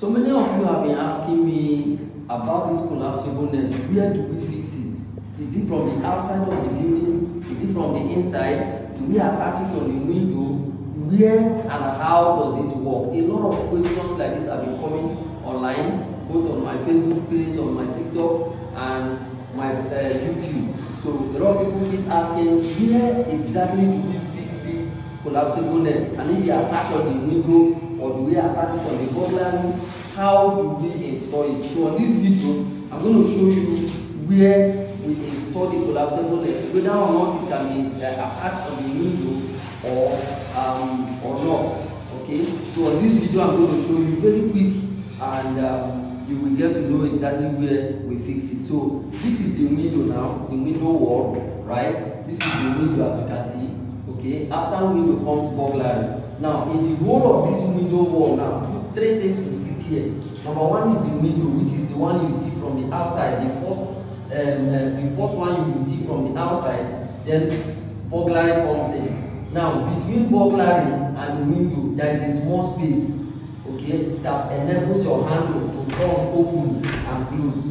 So many of you have been asking me about this collapsible net. Where do we fix it? Is it from the outside of the building? Is it from the inside? Do we attach it on the window? Where and how does it work? A lot of questions like this have been coming online, both on my Facebook page, on my TikTok, and my YouTube. So a lot of people keep asking, where exactly do we fix this collapsible net? Can it be attached on the window, or do we attach it on the burglary? How do we install it? So on this video, I'm going to show you where we install the collapsible net, whether or not it can be attached on the window or not. Okay, so on this video I'm going to show you very quick, and you will get to know exactly where we fix it. So this is the window now, the window wall, right? This is the window, as you can see. Okay, after window comes burglary. Now in the whole of this window wall, now three things we see here. Number one is the window, which is the one you see from the outside. The first one you will see from the outside. Then burglary comes in. Now between burglary and the window, there is a small space, okay, that enables your handle to come open and close,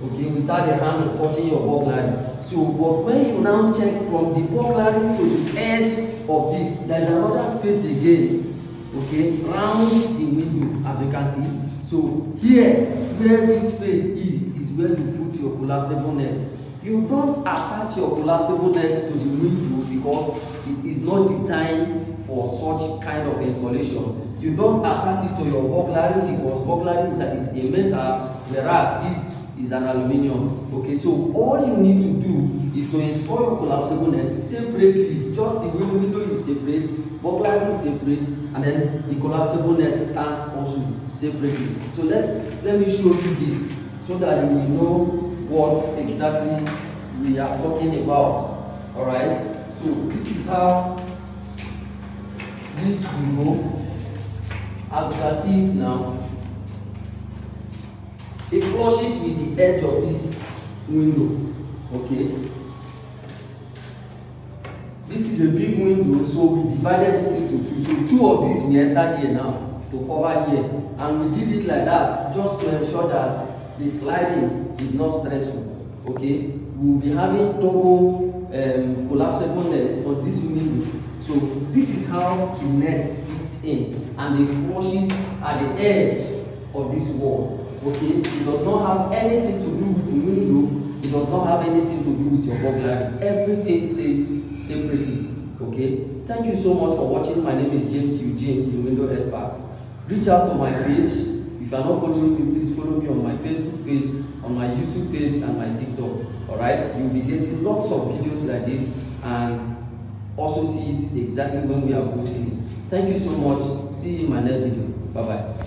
okay, without the handle touching your burglary. So, but when you now check from the burglary to the edge of this, there is another space again, okay, round the window, as you can see. So here, where this space is where you put your collapsible net. You don't attach your collapsible net to the window because it is not designed for such kind of installation. You don't attach it to your burglary because burglary is a metal, whereas this is an aluminium. Okay, so all you need to do is to install your collapsible net separately, just the way window is separate, burglary is separate, and then the collapsible net stands also separately. So let me show you this so that you will know what exactly we are talking about. All right, so this is how this will go. As you can see it now, it flushes with the edge of this window. Okay, this is a big window, so we divided it into two. So two of these we enter here now to cover here, and we did it like that just to ensure that the sliding is not stressful. Okay, we will be having double collapsible net on this window. So this is how the net fits in, and it flushes at the edge of this wall. Okay, it does not have anything to do with the window. It does not have anything to do with your burglary. Everything stays separately. Okay, thank you so much for watching. My name is James Eugene, the window expert. Reach out to my page. If you are not following me, please follow me on my Facebook page, on my YouTube page, and my TikTok. Alright, you'll be getting lots of videos like this, and also see it exactly when we are posting it. Thank you so much. See you in my next video. Bye bye.